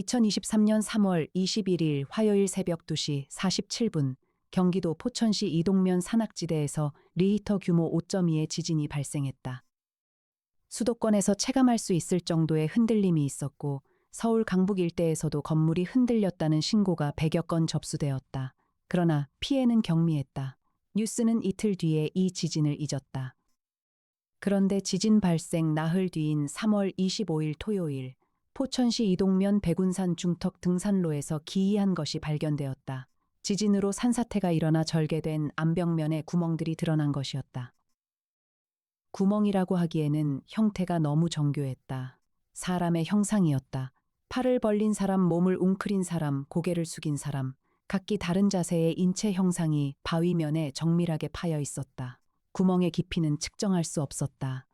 2023년 3월 21일 화요일 새벽 2시 47분 경기도 포천시 이동면 산악지대에서 리히터 규모 5.2의 지진이 발생했다. 수도권에서 체감할 수 있을 정도의 흔들림이 있었고 서울 강북 일대에서도 건물이 흔들렸다는 신고가 100여 건 접수되었다. 그러나 피해는 경미했다. 뉴스는 이틀 뒤에 이 지진을 잊었다. 그런데 지진 발생 나흘 뒤인 3월 25일 토요일 포천시 이동면 백운산 중턱 등산로에서 기이한 것이 발견되었다. 지진으로 산사태가 일어나 절개된 암벽면에 구멍들이 드러난 것이었다. 구멍이라고 하기에는 형태가 너무 정교했다. 사람의 형상이었다. 팔을 벌린 사람, 몸을 웅크린 사람, 고개를 숙인 사람, 각기 다른 자세의 인체 형상이 바위면에 정밀하게 파여 있었다. 구멍의 깊이는 측정할 수 없었다.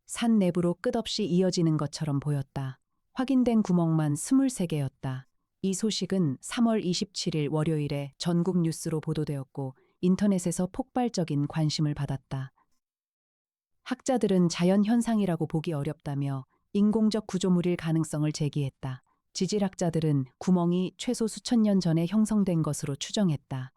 산 내부로 끝없이 이어지는 것처럼 보였다. 확인된 구멍만 23개였다. 이 소식은 3월 27일 월요일에 전국 뉴스로 보도되었고 인터넷에서 폭발적인 관심을 받았다. 학자들은 자연현상이라고 보기 어렵다며 인공적 구조물일 가능성을 제기했다. 지질학자들은 구멍이 최소 수천 년 전에 형성된 것으로 추정했다.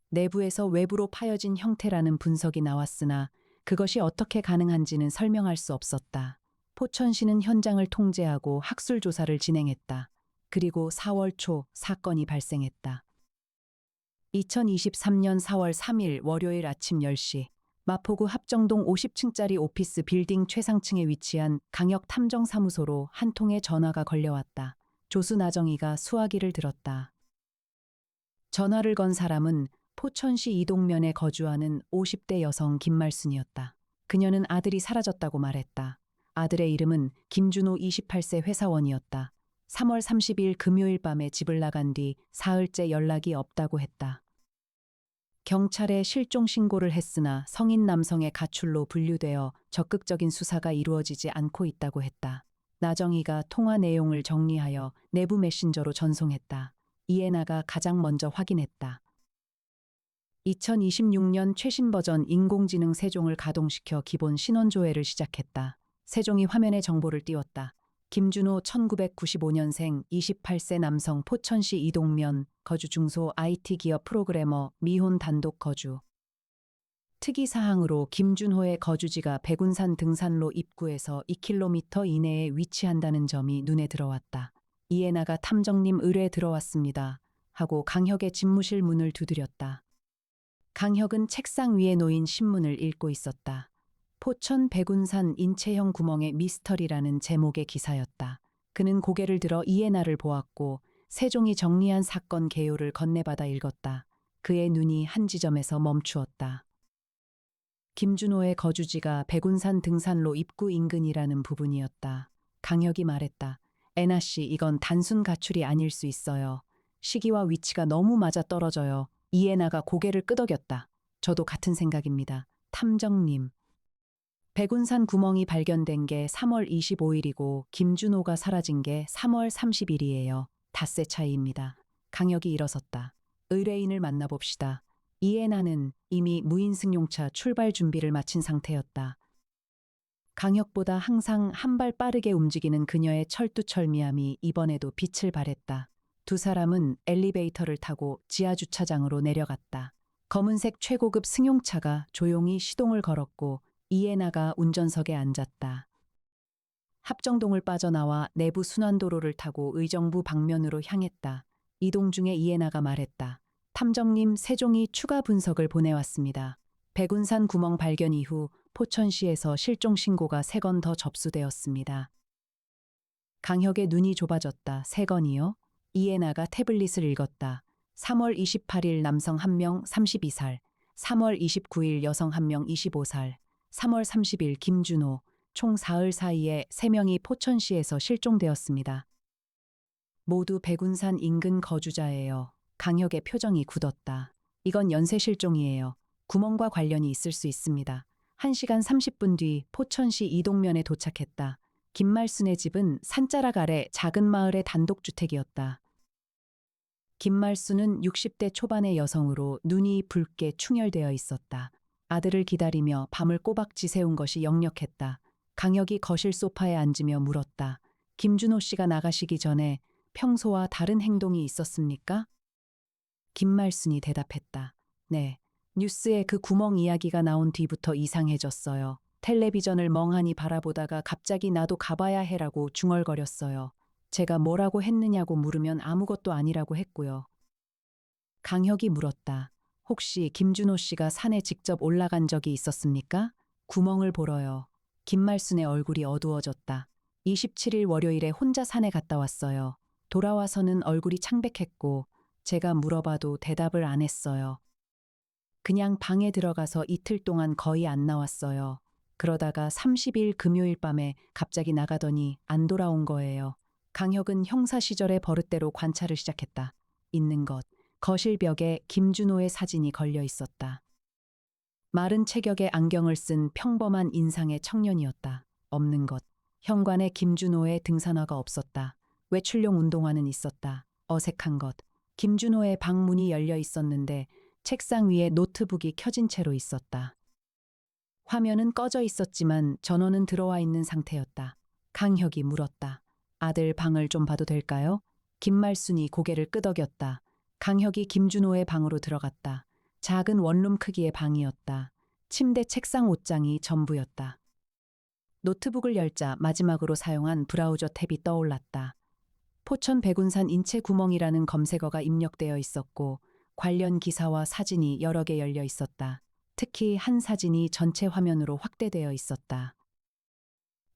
내부에서 외부로 파여진 형태라는 분석이 나왔으나 그것이 어떻게 가능한지는 설명할 수 없었다. 포천시는 현장을 통제하고 학술 조사를 진행했다. 그리고 4월 초 사건이 발생했다. 2023년 4월 3일 월요일 아침 10시 마포구 합정동 50층짜리 오피스 빌딩 최상층에 위치한 강역탐정사무소로 한 통의 전화가 걸려왔다. 조수 나정희가 수화기를 들었다. 전화를 건 사람은 포천시 이동면에 거주하는 50대 여성 김말순이었다. 그녀는 아들이 사라졌다고 말했다. 아들의 이름은 김준호 28세 회사원이었다. 3월 30일 금요일 밤에 집을 나간 뒤 사흘째 연락이 없다고 했다. 경찰에 실종 신고를 했으나 성인 남성의 가출로 분류되어 적극적인 수사가 이루어지지 않고 있다고 했다. 나정희가 통화 내용을 정리하여 내부 메신저로 전송했다. 이해나가 가장 먼저 확인했다. 2026년 최신 버전 인공지능 세종을 가동시켜 기본 신원 조회를 시작했다. 세종이 화면에 정보를 띄웠다. 김준호 1995년생 28세 남성 포천시 이동면 거주 중소 IT 기업 프로그래머 미혼 단독 거주. 특이사항으로 김준호의 거주지가 백운산 등산로 입구에서 2km 이내에 위치한다는 점이 눈에 들어왔다. 이해나가 탐정님 의뢰 들어왔습니다. 하고 강혁의 집무실 문을 두드렸다. 강혁은 책상 위에 놓인 신문을 읽고 있었다. 포천 백운산 인체형 구멍의 미스터리라는 제목의 기사였다. 그는 고개를 들어 이해나를 보았고 세종이 정리한 사건 개요를 건네받아 읽었다. 그의 눈이 한 지점에서 멈추었다. 김준호의 거주지가 백운산 등산로 입구 인근이라는 부분이었다. 강혁이 말했다. 애나 씨, 이건 단순 가출이 아닐 수 있어요. 시기와 위치가 너무 맞아 떨어져요. 이해나가 고개를 끄덕였다. 저도 같은 생각입니다. 탐정님. 백운산 구멍이 발견된 게 3월 25일이고 김준호가 사라진 게 3월 30일이에요. 닷새 차이입니다. 강혁이 일어섰다. 의뢰인을 만나봅시다. 이해나는 이미 무인승용차 출발 준비를 마친 상태였다. 강혁보다 항상 한 발 빠르게 움직이는 그녀의 철두철미함이 이번에도 빛을 발했다. 두 사람은 엘리베이터를 타고 지하주차장으로 내려갔다. 검은색 최고급 승용차가 조용히 시동을 걸었고 이해나가 운전석에 앉았다. 합정동을 빠져나와 내부 순환도로를 타고 의정부 방면으로 향했다. 이동 중에 이해나가 말했다. 탐정님, 세종이 추가 분석을 보내왔습니다. 백운산 구멍 발견 이후 포천시에서 실종 신고가 3건 더 접수되었습니다. 강혁의 눈이 좁아졌다. 3건이요? 이해나가 태블릿을 읽었다. 3월 28일 남성 1명 32살, 3월 29일 여성 1명 25살, 3월 30일 김준호, 총 사흘 사이에 3명이 포천시에서 실종되었습니다. 모두 백운산 인근 거주자예요. 강혁의 표정이 굳었다. 이건 연쇄 실종이에요. 구멍과 관련이 있을 수 있습니다. 1시간 30분 뒤 포천시 이동면에 도착했다. 김말순의 집은 산자락 아래 작은 마을의 단독주택이었다. 김말순은 60대 초반의 여성으로 눈이 붉게 충혈되어 있었다. 아들을 기다리며 밤을 꼬박 지새운 것이 역력했다. 강혁이 거실 소파에 앉으며 물었다. 김준호 씨가 나가시기 전에 평소와 다른 행동이 있었습니까? 김말순이 대답했다. 네. 뉴스에 그 구멍 이야기가 나온 뒤부터 이상해졌어요. 텔레비전을 멍하니 바라보다가 갑자기 나도 가봐야 해라고 중얼거렸어요. 제가 뭐라고 했느냐고 물으면 아무것도 아니라고 했고요. 강혁이 물었다. 혹시 김준호 씨가 산에 직접 올라간 적이 있었습니까? 구멍을 보러요. 김말순의 얼굴이 어두워졌다. 27일 월요일에 혼자 산에 갔다 왔어요. 돌아와서는 얼굴이 창백했고 제가 물어봐도 대답을 안 했어요. 그냥 방에 들어가서 이틀 동안 거의 안 나왔어요. 그러다가 30일 금요일 밤에 갑자기 나가더니 안 돌아온 거예요. 강혁은 형사 시절의 버릇대로 관찰을 시작했다. 있는 것. 거실 벽에 김준호의 사진이 걸려 있었다. 마른 체격의 안경을 쓴 평범한 인상의 청년이었다. 없는 것. 현관에 김준호의 등산화가 없었다. 외출용 운동화는 있었다. 어색한 것. 김준호의 방 문이 열려 있었는데 책상 위에 노트북이 켜진 채로 있었다. 화면은 꺼져 있었지만 전원은 들어와 있는 상태였다. 강혁이 물었다. 아들 방을 좀 봐도 될까요? 김말순이 고개를 끄덕였다. 강혁이 김준호의 방으로 들어갔다. 작은 원룸 크기의 방이었다. 침대, 책상, 옷장이 전부였다. 노트북을 열자 마지막으로 사용한 브라우저 탭이 떠올랐다. 포천 백운산 인체 구멍이라는 검색어가 입력되어 있었고 관련 기사와 사진이 여러 개 열려 있었다. 특히 한 사진이 전체 화면으로 확대되어 있었다.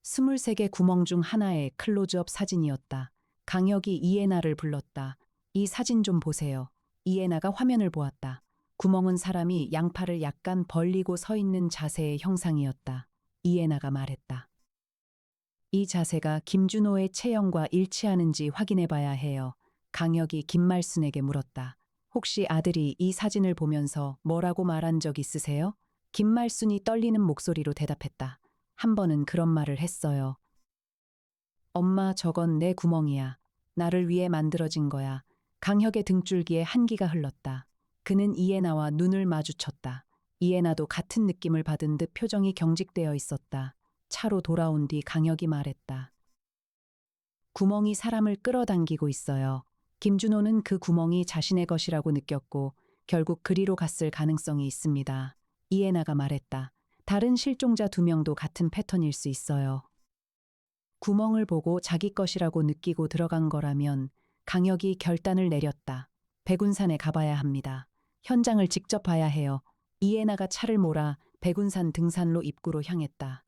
23개 구멍 중 하나의 클로즈업 사진이었다. 강혁이 이에나를 불렀다. 이 사진 좀 보세요. 이에나가 화면을 보았다. 구멍은 사람이 양팔을 약간 벌리고 서 있는 자세의 형상이었다. 이에나가 말했다. 이 자세가 김준호의 체형과 일치하는지 확인해 봐야 해요. 강혁이 김말순에게 물었다. 혹시 아들이 이 사진을 보면서 뭐라고 말한 적 있으세요? 김말순이 떨리는 목소리로 대답했다. 한 번은 그런 말을 했어요. 엄마, 저건 내 구멍이야. 나를 위해 만들어진 거야. 강혁의 등줄기에 한기가 흘렀다. 그는 이에나와 눈을 마주쳤다. 이에나도 같은 느낌을 받은 듯 표정이 경직되어 있었다. 차로 돌아온 뒤 강혁이 말했다. 구멍이 사람을 끌어당기고 있어요. 김준호는 그 구멍이 자신의 것이라고 느꼈고 결국 그리로 갔을 가능성이 있습니다. 이에나가 말했다. 다른 실종자 2명도 같은 패턴일 수 있어요. 구멍을 보고 자기 것이라고 느끼고 들어간 거라면 강혁이 결단을 내렸다. 백운산에 가봐야 합니다. 현장을 직접 봐야 해요. 이에나가 차를 몰아 백운산 등산로 입구로 향했다.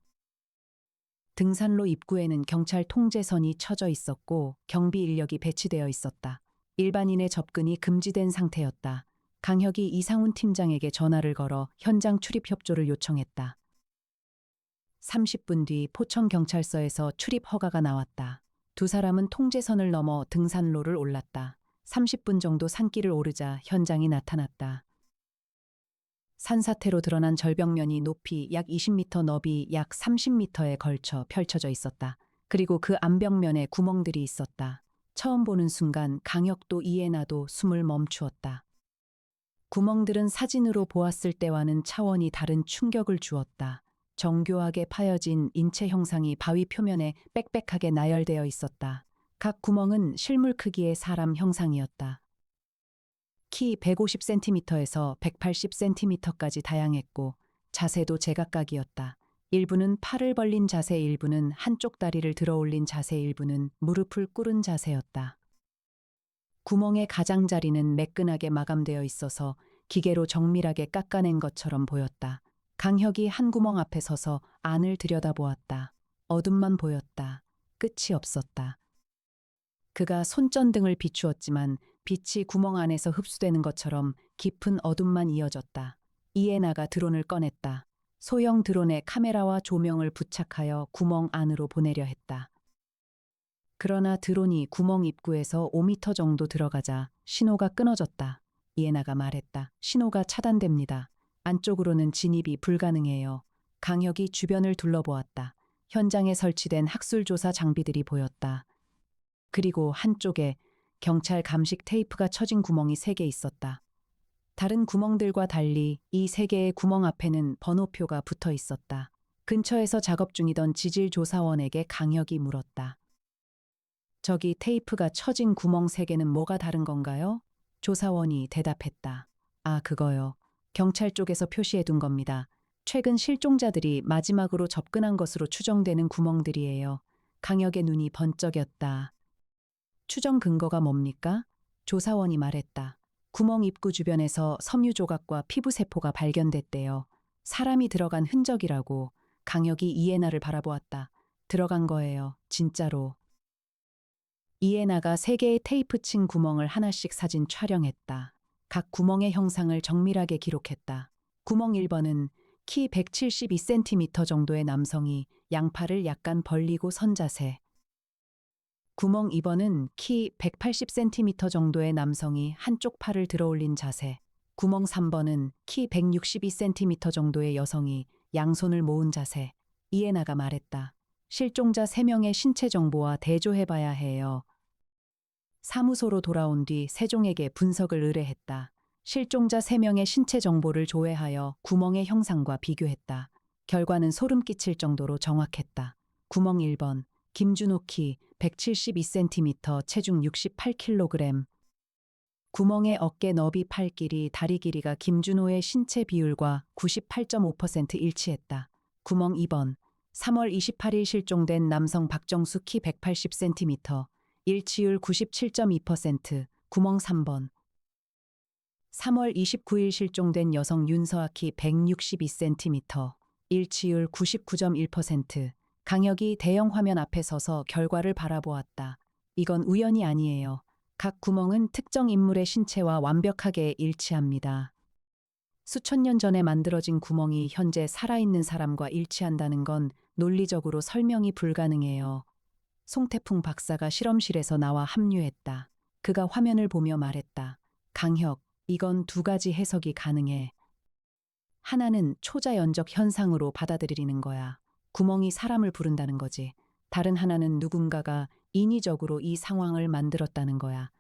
등산로 입구에는 경찰 통제선이 쳐져 있었고 경비 인력이 배치되어 있었다. 일반인의 접근이 금지된 상태였다. 강혁이 이상훈 팀장에게 전화를 걸어 현장 출입 협조를 요청했다. 30분 뒤 포천경찰서에서 출입 허가가 나왔다. 두 사람은 통제선을 넘어 등산로를 올랐다. 30분 정도 산길을 오르자 현장이 나타났다. 산사태로 드러난 절벽면이 높이 약 20m, 너비 약 30m에 걸쳐 펼쳐져 있었다. 그리고 그 암벽면에 구멍들이 있었다. 처음 보는 순간 강혁도 이에나도 숨을 멈추었다. 구멍들은 사진으로 보았을 때와는 차원이 다른 충격을 주었다. 정교하게 파여진 인체 형상이 바위 표면에 빽빽하게 나열되어 있었다. 각 구멍은 실물 크기의 사람 형상이었다. 키 150cm에서 180cm까지 다양했고 자세도 제각각이었다. 일부는 팔을 벌린 자세, 일부는 한쪽 다리를 들어 올린 자세, 일부는 무릎을 꿇은 자세였다. 구멍의 가장자리는 매끈하게 마감되어 있어서 기계로 정밀하게 깎아낸 것처럼 보였다. 강혁이 한 구멍 앞에 서서 안을 들여다보았다. 어둠만 보였다. 끝이 없었다. 그가 손전등을 비추었지만 빛이 구멍 안에서 흡수되는 것처럼 깊은 어둠만 이어졌다. 이에나가 드론을 꺼냈다. 소형 드론에 카메라와 조명을 부착하여 구멍 안으로 보내려 했다. 그러나 드론이 구멍 입구에서 5m 정도 들어가자 신호가 끊어졌다. 이에나가 말했다. 신호가 차단됩니다. 안쪽으로는 진입이 불가능해요. 강혁이 주변을 둘러보았다. 현장에 설치된 학술조사 장비들이 보였다. 그리고 한쪽에 경찰 감식 테이프가 쳐진 구멍이 3개 있었다. 다른 구멍들과 달리 이 3개의 구멍 앞에는 번호표가 붙어 있었다. 근처에서 작업 중이던 지질조사원에게 강혁이 물었다. 저기 테이프가 쳐진 구멍 3개는 뭐가 다른 건가요? 조사원이 대답했다. 아, 그거요. 경찰 쪽에서 표시해 둔 겁니다. 최근 실종자들이 마지막으로 접근한 것으로 추정되는 구멍들이에요. 강혁의 눈이 번쩍였다. 추정 근거가 뭡니까? 조사원이 말했다. 구멍 입구 주변에서 섬유 조각과 피부 세포가 발견됐대요. 사람이 들어간 흔적이라고. 강혁이 이에나를 바라보았다. 들어간 거예요. 진짜로. 이에나가 3개의 테이프 친 구멍을 하나씩 사진 촬영했다. 각 구멍의 형상을 정밀하게 기록했다. 구멍 1번은 키 172cm 정도의 남성이 양팔을 약간 벌리고 선 자세. 구멍 2번은 키 180cm 정도의 남성이 한쪽 팔을 들어 올린 자세. 구멍 3번은 키 162cm 정도의 여성이 양손을 모은 자세. 이에나가 말했다. 실종자 3명의 신체 정보와 대조해봐야 해요. 사무소로 돌아온 뒤 세종에게 분석을 의뢰했다. 실종자 3명의 신체 정보를 조회하여 구멍의 형상과 비교했다. 결과는 소름 끼칠 정도로 정확했다. 구멍 1번, 김준호 키 172cm, 체중 68kg. 구멍의 어깨 너비, 팔 길이, 다리 길이가 김준호의 신체 비율과 98.5% 일치했다. 구멍 2번, 3월 28일 실종된 남성 박정수 키 180cm, 일치율 97.2%. 구멍 3번, 3월 29일 실종된 여성 윤서아 키 162cm, 일치율 99.1%. 강혁이 대형 화면 앞에 서서 결과를 바라보았다. 이건 우연이 아니에요. 각 구멍은 특정 인물의 신체와 완벽하게 일치합니다. 수천 년 전에 만들어진 구멍이 현재 살아있는 사람과 일치한다는 건 논리적으로 설명이 불가능해요. 송태풍 박사가 실험실에서 나와 합류했다. 그가 화면을 보며 말했다. 강혁, 이건 2가지 해석이 가능해. 하나는 초자연적 현상으로 받아들이는 거야. 구멍이 사람을 부른다는 거지. 다른 하나는 누군가가 인위적으로 이 상황을 만들었다는 거야.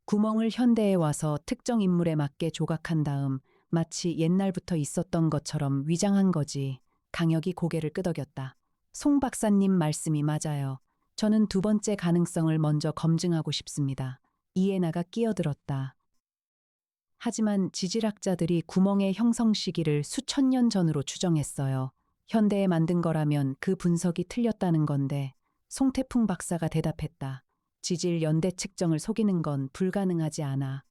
구멍을 현대에 와서 특정 인물에 맞게 조각한 다음 마치 옛날부터 있었던 것처럼 위장한 거지. 강혁이 고개를 끄덕였다. 송 박사님 말씀이 맞아요. 저는 2번째 가능성을 먼저 검증하고 싶습니다. 이에나가 끼어들었다. 하지만 지질학자들이 구멍의 형성 시기를 수천 년 전으로 추정했어요. 현대에 만든 거라면 그 분석이 틀렸다는 건데, 송태풍 박사가 대답했다. 지질 연대 측정을 속이는 건 불가능하지 않아.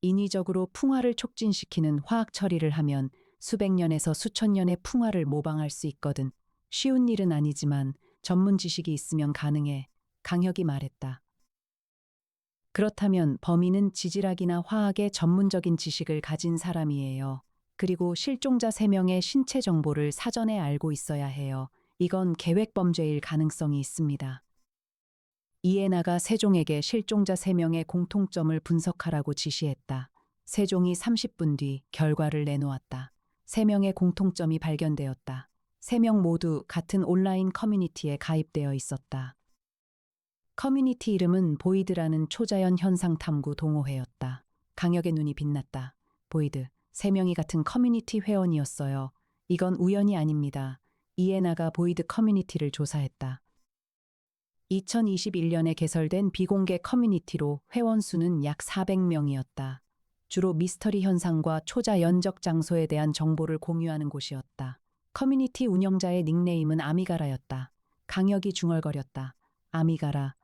인위적으로 풍화를 촉진시키는 화학 처리를 하면 수백 년에서 수천 년의 풍화를 모방할 수 있거든. 쉬운 일은 아니지만 전문 지식이 있으면 가능해. 강혁이 말했다. 그렇다면 범인은 지질학이나 화학의 전문적인 지식을 가진 사람이에요. 그리고 실종자 3명의 신체 정보를 사전에 알고 있어야 해요. 이건 계획범죄일 가능성이 있습니다. 이에나가 세종에게 실종자 3명의 공통점을 분석하라고 지시했다. 세종이 30분 뒤 결과를 내놓았다. 3명의 공통점이 발견되었다. 3명 모두 같은 온라인 커뮤니티에 가입되어 있었다. 커뮤니티 이름은 보이드라는 초자연 현상 탐구 동호회였다. 강혁의 눈이 빛났다. 보이드, 3명이 같은 커뮤니티 회원이었어요. 이건 우연이 아닙니다. 이에나가 보이드 커뮤니티를 조사했다. 2021년에 개설된 비공개 커뮤니티로 회원 수는 약 400명이었다. 주로 미스터리 현상과 초자연적 장소에 대한 정보를 공유하는 곳이었다. 커뮤니티 운영자의 닉네임은 아미가라였다. 강혁이 중얼거렸다. 아미가라.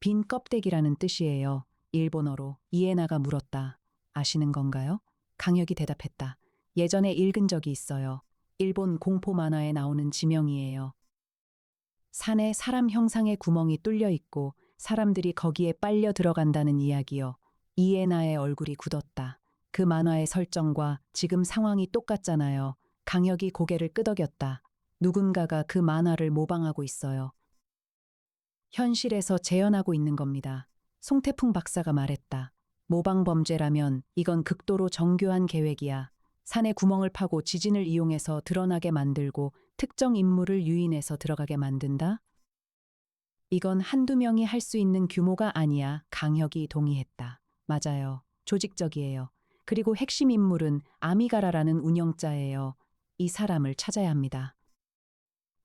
빈 껍데기라는 뜻이에요. 일본어로. 이에나가 물었다. 아시는 건가요? 강혁이 대답했다. 예전에 읽은 적이 있어요. 일본 공포 만화에 나오는 지명이에요. 산에 사람 형상의 구멍이 뚫려 있고 사람들이 거기에 빨려 들어간다는 이야기요. 이에나의 얼굴이 굳었다. 그 만화의 설정과 지금 상황이 똑같잖아요. 강혁이 고개를 끄덕였다. 누군가가 그 만화를 모방하고 있어요. 현실에서 재현하고 있는 겁니다. 송태풍 박사가 말했다. 모방 범죄라면 이건 극도로 정교한 계획이야. 산에 구멍을 파고 지진을 이용해서 드러나게 만들고 특정 인물을 유인해서 들어가게 만든다? 이건 한두 명이 할 수 있는 규모가 아니야. 강혁이 동의했다. 맞아요. 조직적이에요. 그리고 핵심 인물은 아미가라라는 운영자예요. 이 사람을 찾아야 합니다.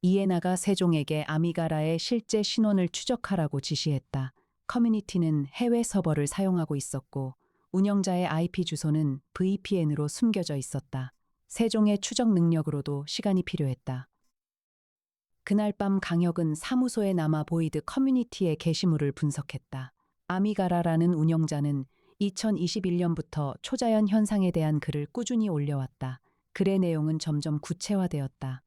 이에나가 세종에게 아미가라의 실제 신원을 추적하라고 지시했다. 커뮤니티는 해외 서버를 사용하고 있었고 운영자의 IP 주소는 VPN으로 숨겨져 있었다. 세종의 추적 능력으로도 시간이 필요했다. 그날 밤 강혁은 사무소에 남아 보이드 커뮤니티의 게시물을 분석했다. 아미가라라는 운영자는 2021년부터 초자연 현상에 대한 글을 꾸준히 올려왔다. 글의 내용은 점점 구체화되었다.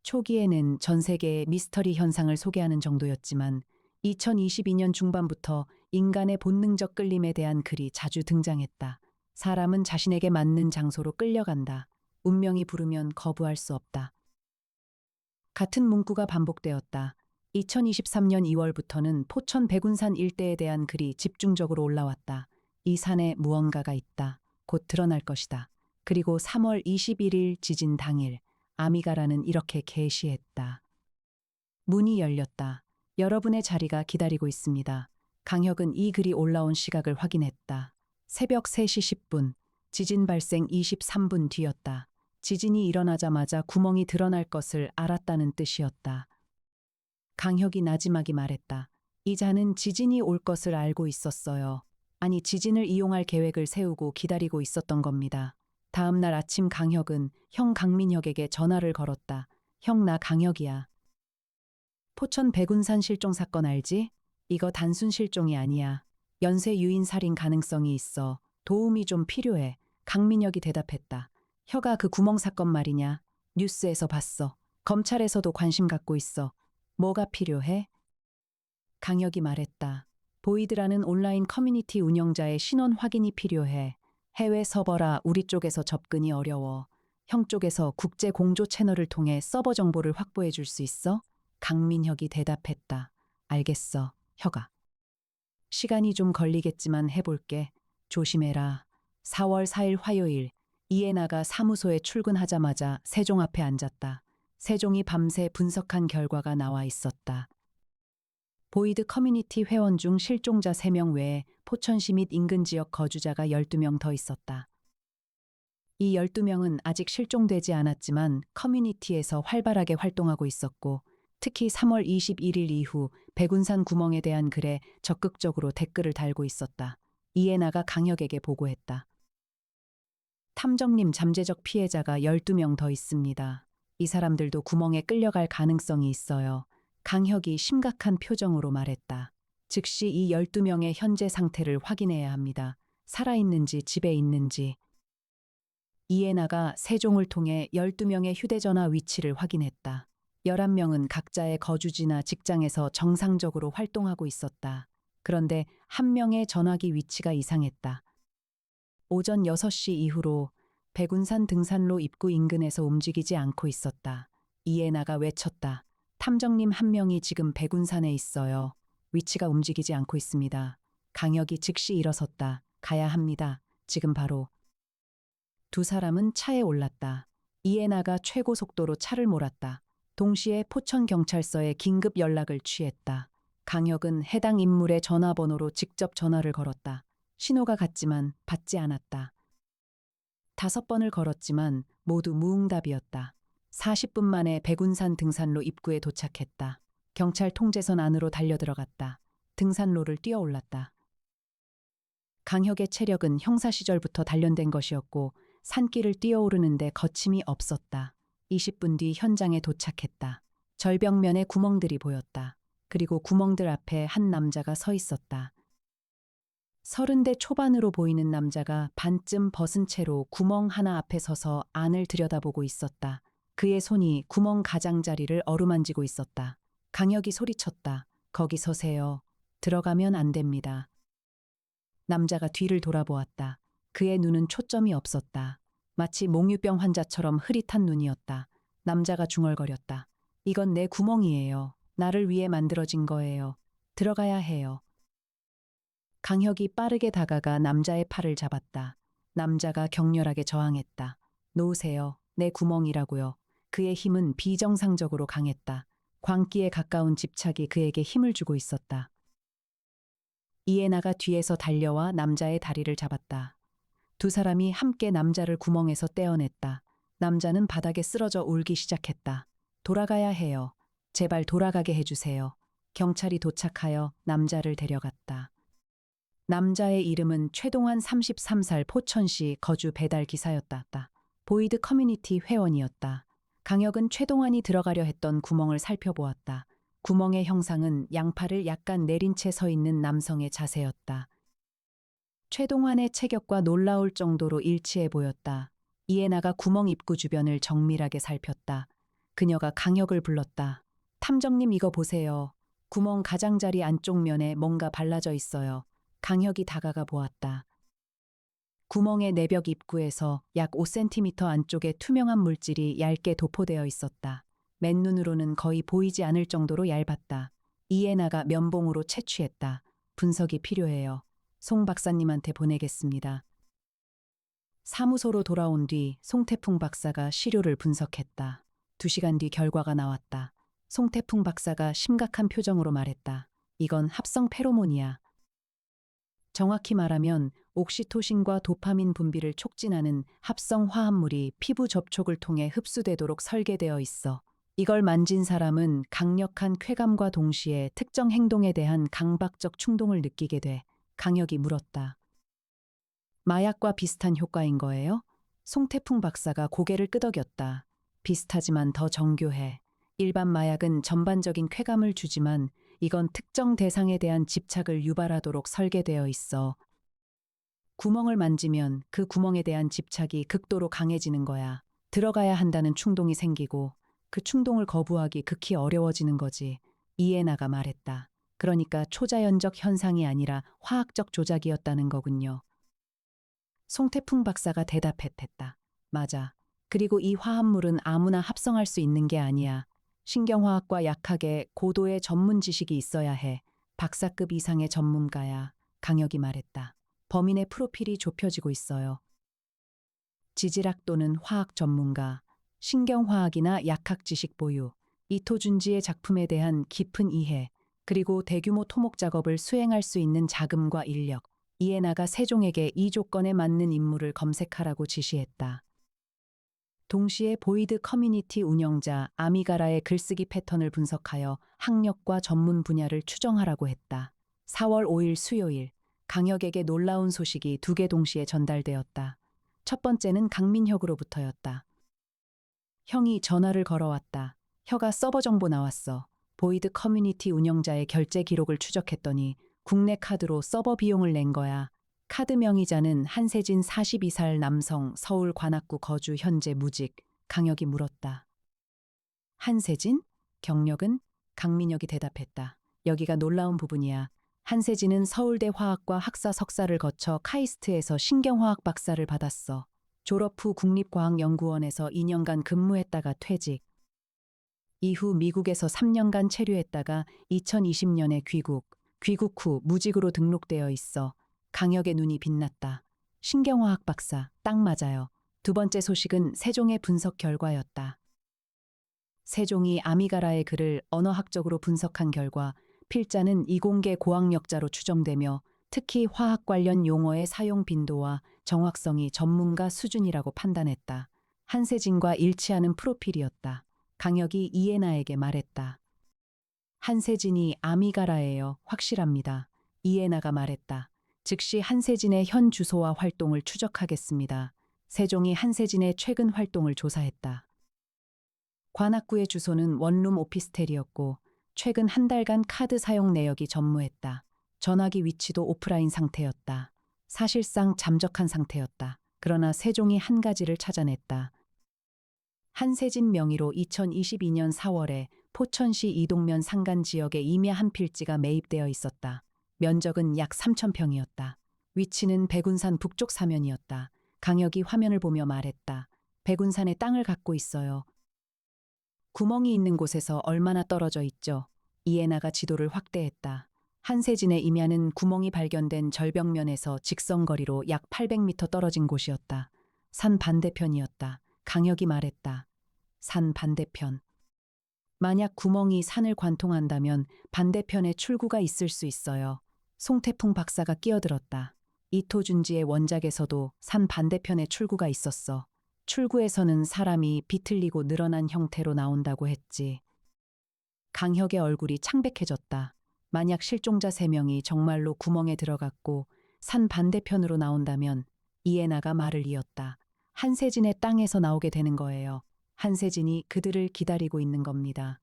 초기에는 전 세계의 미스터리 현상을 소개하는 정도였지만 2022년 중반부터 인간의 본능적 끌림에 대한 글이 자주 등장했다. 사람은 자신에게 맞는 장소로 끌려간다. 운명이 부르면 거부할 수 없다. 같은 문구가 반복되었다. 2023년 2월부터는 포천 백운산 일대에 대한 글이 집중적으로 올라왔다. 이 산에 무언가가 있다. 곧 드러날 것이다. 그리고 3월 21일 지진 당일 아미가라는 이렇게 게시했다. 문이 열렸다. 여러분의 자리가 기다리고 있습니다. 강혁은 이 글이 올라온 시각을 확인했다. 새벽 3시 10분, 지진 발생 23분 뒤였다. 지진이 일어나자마자 구멍이 드러날 것을 알았다는 뜻이었다. 강혁이 나지막이 말했다. 이 자는 지진이 올 것을 알고 있었어요. 아니, 지진을 이용할 계획을 세우고 기다리고 있었던 겁니다. 다음 날 아침 강혁은 형 강민혁에게 전화를 걸었다. 형, 나 강혁이야. 포천 백운산 실종 사건 알지? 이거 단순 실종이 아니야. 연쇄 유인 살인 가능성이 있어. 도움이 좀 필요해. 강민혁이 대답했다. 혀가 그 구멍 사건 말이냐? 뉴스에서 봤어. 검찰에서도 관심 갖고 있어. 뭐가 필요해? 강혁이 말했다. 보이드라는 온라인 커뮤니티 운영자의 신원 확인이 필요해. 해외 서버라 우리 쪽에서 접근이 어려워. 형 쪽에서 국제 공조 채널을 통해 서버 정보를 확보해 줄 수 있어? 강민혁이 대답했다. 알겠어, 혀가. 시간이 좀 걸리겠지만 해볼게. 조심해라. 4월 4일 화요일, 이에나가 사무소에 출근하자마자 세종 앞에 앉았다. 세종이 밤새 분석한 결과가 나와 있었다. 보이드 커뮤니티 회원 중 실종자 3명 외에 포천시 및 인근 지역 거주자가 12명 더 있었다. 이 12명은 아직 실종되지 않았지만 커뮤니티에서 활발하게 활동하고 있었고 특히 3월 21일 이후 백운산 구멍에 대한 글에 적극적으로 댓글을 달고 있었다. 이에나가 강혁에게 보고했다. 탐정님, 잠재적 피해자가 12명 더 있습니다. 이 사람들도 구멍에 끌려갈 가능성이 있어요. 강혁이 심각한 표정으로 말했다. 즉시 이 12명의 현재 상태를 확인해야 합니다. 살아있는지 집에 있는지. 이에나가 세종을 통해 12명의 휴대전화 위치를 확인했다. 11명은 각자의 거주지나 직장에서 정상적으로 활동하고 있었다. 그런데 한 명의 전화기 위치가 이상했다. 오전 6시 이후로 백운산 등산로 입구 인근에서 움직이지 않고 있었다. 이에나가 외쳤다. 탐정님 한 명이 지금 백운산에 있어요. 위치가 움직이지 않고 있습니다. 강혁이 즉시 일어섰다. 가야 합니다. 지금 바로. 두 사람은 차에 올랐다. 이에나가 최고 속도로 차를 몰았다. 동시에 포천경찰서에 긴급 연락을 취했다. 강혁은 해당 인물의 전화번호로 직접 전화를 걸었다. 신호가 갔지만 받지 않았다. 5번을 걸었지만 모두 무응답이었다. 40분 만에 백운산 등산로 입구에 도착했다. 경찰 통제선 안으로 달려들어갔다. 등산로를 뛰어올랐다. 강혁의 체력은 형사 시절부터 단련된 것이었고 산길을 뛰어오르는데 거침이 없었다. 20분 뒤 현장에 도착했다. 절벽면에 구멍들이 보였다. 그리고 구멍들 앞에 한 남자가 서 있었다. 30대 초반으로 보이는 남자가 반쯤 벗은 채로 구멍 하나 앞에 서서 안을 들여다보고 있었다. 그의 손이 구멍 가장자리를 어루만지고 있었다. 강혁이 소리쳤다. 거기 서세요. 들어가면 안 됩니다. 남자가 뒤를 돌아보았다. 그의 눈은 초점이 없었다. 마치 몽유병 환자처럼 흐릿한 눈이었다. 남자가 중얼거렸다. 이건 내 구멍이에요. 나를 위해 만들어진 거예요. 들어가야 해요. 강혁이 빠르게 다가가 남자의 팔을 잡았다. 남자가 격렬하게 저항했다. 놓으세요. 내 구멍이라고요. 그의 힘은 비정상적으로 강했다. 광기에 가까운 집착이 그에게 힘을 주고 있었다. 이에나가 뒤에서 달려와 남자의 다리를 잡았다. 두 사람이 함께 남자를 구멍에서 떼어냈다. 남자는 바닥에 쓰러져 울기 시작했다. 돌아가야 해요. 제발 돌아가게 해주세요. 경찰이 도착하여 남자를 데려갔다. 남자의 이름은 최동환 33살 포천시 거주 배달 기사였다. 보이드 커뮤니티 회원이었다. 강혁은 최동환이 들어가려 했던 구멍을 살펴보았다. 구멍의 형상은 양팔을 약간 내린 채 서 있는 남성의 자세였다. 최동환의 체격과 놀라울 정도로 일치해 보였다. 이해나가 구멍 입구 주변을 정밀하게 살폈다. 그녀가 강혁을 불렀다. 탐정님 이거 보세요. 구멍 가장자리 안쪽 면에 뭔가 발라져 있어요. 강혁이 다가가 보았다. 구멍의 내벽 입구에서 약 5cm 안쪽에 투명한 물질이 얇게 도포되어 있었다. 맨눈으로는 거의 보이지 않을 정도로 얇았다. 이해나가 면봉으로 채취했다. 분석이 필요해요. 송 박사님한테 보내겠습니다. 사무소로 돌아온 뒤 송태풍 박사가 시료를 분석했다. 2시간 뒤 결과가 나왔다. 송태풍 박사가 심각한 표정으로 말했다. 이건 합성 페로몬이야. 정확히 말하면 옥시토신과 도파민 분비를 촉진하는 합성 화합물이 피부 접촉을 통해 흡수되도록 설계되어 있어. 이걸 만진 사람은 강력한 쾌감과 동시에 특정 행동에 대한 강박적 충동을 느끼게 돼. 강혁이 물었다. 마약과 비슷한 효과인 거예요? 송태풍 박사가 고개를 끄덕였다. 비슷하지만 더 정교해. 일반 마약은 전반적인 쾌감을 주지만 이건 특정 대상에 대한 집착을 유발하도록 설계되어 있어. 구멍을 만지면 그 구멍에 대한 집착이 극도로 강해지는 거야. 들어가야 한다는 충동이 생기고 그 충동을 거부하기 극히 어려워지는 거지. 이해나가 말했다. 그러니까 초자연적 현상이 아니라 화학적 조작이었다는 거군요. 송태풍 박사가 대답했다. 맞아. 그리고 이 화합물은 아무나 합성할 수 있는 게 아니야. 신경화학과 약학에 고도의 전문 지식이 있어야 해. 박사급 이상의 전문가야. 강혁이 말했다. 범인의 프로필이 좁혀지고 있어요. 지질학 또는 화학 전문가, 신경화학이나 약학 지식 보유, 이토준지의 작품에 대한 깊은 이해, 그리고 대규모 토목 작업을 수행할 수 있는 자금과 인력. 이해나가 세종에게 이 조건에 맞는 인물을 검색하라고 지시했다. 동시에 보이드 커뮤니티 운영자 아미가라의 글쓰기 패턴을 분석하여 학력과 전문 분야를 추정하라고 했다. 4월 5일 수요일, 강혁에게 놀라운 소식이 2개 동시에 전달되었다. 첫 번째는 강민혁으로부터였다. 형이 전화를 걸어왔다. 혀가 서버 정보 나왔어. 보이드 커뮤니티 운영자의 결제 기록을 추적했더니 국내 카드로 서버 비용을 낸 거야. 카드 명의자는 한세진 42살 남성 서울 관악구 거주 현재 무직. 강혁이 물었다. 한세진? 경력은? 강민혁이 대답했다. 여기가 놀라운 부분이야. 한세진은 서울대 화학과 학사 석사를 거쳐 카이스트에서 신경화학 박사를 받았어. 졸업 후 국립과학연구원에서 2년간 근무했다가 퇴직. 이후 미국에서 3년간 체류했다가 2020년에 귀국 후 무직으로 등록되어 있어. 강혁의 눈이 빛났다. 신경화학 박사, 딱 맞아요. 2번째 소식은 세종의 분석 결과였다. 세종이 아미가라의 글을 언어학적으로 분석한 결과 필자는 이공계 고학력자로 추정되며 특히 화학 관련 용어의 사용 빈도와 정확성이 전문가 수준이라고 판단했다. 한세진과 일치하는 프로필이었다. 강혁이 이해나에게 말했다. 한세진이 아미가라예요. 확실합니다. 이해나가 말했다. 즉시 한세진의 현 주소와 활동을 추적하겠습니다. 세종이 한세진의 최근 활동을 조사했다. 관악구의 주소는 원룸 오피스텔이었고 최근 한 달간 카드 사용 내역이 전무했다. 전화기 위치도 오프라인 상태였다. 사실상 잠적한 상태였다. 그러나 세종이 한 가지를 찾아냈다. 한세진 명의로 2022년 4월에 포천시 이동면 상간 지역에 임야 한 필지가 매입되어 있었다. 면적은 약 3,000평이었다. 위치는 백운산 북쪽 사면이었다. 강혁이 화면을 보며 말했다. 백운산에 땅을 갖고 있어요. 구멍이 있는 곳에서 얼마나 떨어져 있죠? 이해나가 지도를 확대했다. 한세진의 임야는 구멍이 발견된 절벽면에서 직선거리로 약 800m 떨어진 곳이었다. 산 반대편이었다. 강혁이 말했다. 산 반대편. 만약 구멍이 산을 관통한다면 반대편에 출구가 있을 수 있어요. 송태풍 박사가 끼어들었다. 이토준지의 원작에서도 산 반대편에 출구가 있었어. 출구에서는 사람이 비틀리고 늘어난 형태로 나온다고 했지. 강혁의 얼굴이 창백해졌다. 만약 실종자 3명이 정말로 구멍에 들어갔고 산 반대편으로 나온다면 이에나가 말을 이었다. 한세진의 땅에서 나오게 되는 거예요. 한세진이 그들을 기다리고 있는 겁니다.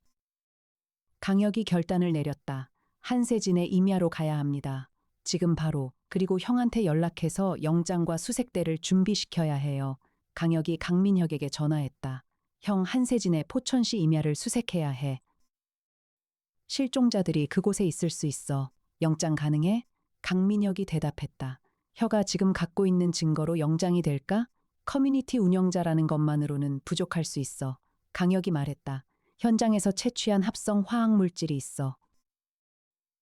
강혁이 결단을 내렸다. 한세진의 임야로 가야 합니다. 지금 바로. 그리고 형한테 연락해서 영장과 수색대를 준비시켜야 해요. 강혁이 강민혁에게 전화했다. 형, 한세진의 포천시 임야를 수색해야 해. 실종자들이 그곳에 있을 수 있어. 영장 가능해? 강민혁이 대답했다. 혀가 지금 갖고 있는 증거로 영장이 될까? 커뮤니티 운영자라는 것만으로는 부족할 수 있어. 강혁이 말했다. 현장에서 채취한 합성 화학물질이 있어.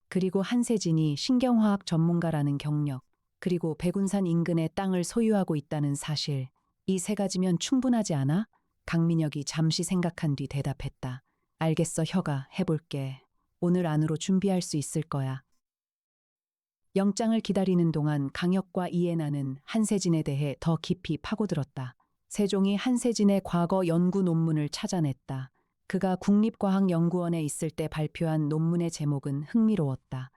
그리고 한세진이 신경화학 전문가라는 경력, 그리고 백운산 인근의 땅을 소유하고 있다는 사실. 이 3가지면 충분하지 않아? 강민혁이 잠시 생각한 뒤 대답했다. 알겠어, 혀가. 해볼게. 오늘 안으로 준비할 수 있을 거야. 영장을 기다리는 동안 강혁과 이에나는 한세진에 대해 더 깊이 파고들었다. 세종이 한세진의 과거 연구 논문을 찾아냈다. 그가 국립과학연구원에 있을 때 발표한 논문의 제목은 흥미로웠다.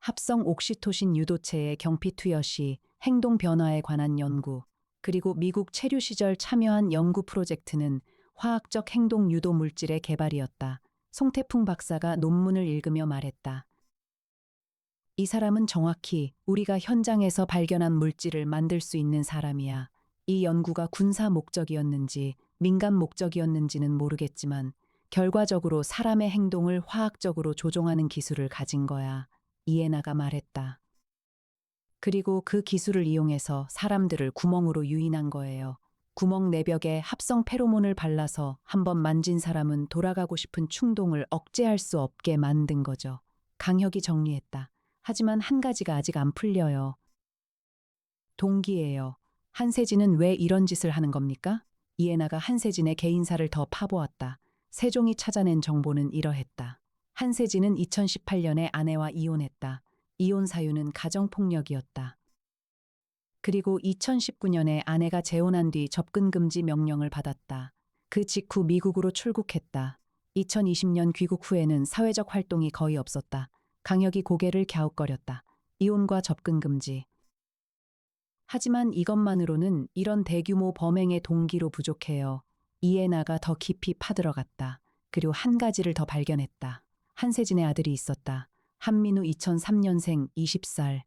합성 옥시토신 유도체의 경피 투여 시 행동 변화에 관한 연구, 그리고 미국 체류 시절 참여한 연구 프로젝트는 화학적 행동 유도 물질의 개발이었다. 송태풍 박사가 논문을 읽으며 말했다. 이 사람은 정확히 우리가 현장에서 발견한 물질을 만들 수 있는 사람이야. 이 연구가 군사 목적이었는지 민간 목적이었는지는 모르겠지만 결과적으로 사람의 행동을 화학적으로 조종하는 기술을 가진 거야. 이에나가 말했다. 그리고 그 기술을 이용해서 사람들을 구멍으로 유인한 거예요. 구멍 내벽에 합성 페로몬을 발라서 한번 만진 사람은 돌아가고 싶은 충동을 억제할 수 없게 만든 거죠. 강혁이 정리했다. 하지만 한 가지가 아직 안 풀려요. 동기예요. 한세진은 왜 이런 짓을 하는 겁니까? 이에나가 한세진의 개인사를 더 파보았다. 세종이 찾아낸 정보는 이러했다. 한세진은 2018년에 아내와 이혼했다. 이혼 사유는 가정폭력이었다. 그리고 2019년에 아내가 재혼한 뒤 접근 금지 명령을 받았다. 그 직후 미국으로 출국했다. 2020년 귀국 후에는 사회적 활동이 거의 없었다. 강혁이 고개를 갸웃거렸다. 이혼과 접근 금지. 하지만 이것만으로는 이런 대규모 범행의 동기로 부족해요. 이에나가 더 깊이 파들어갔다. 그리고 한 가지를 더 발견했다. 한세진의 아들이 있었다. 한민우 2003년생 20살.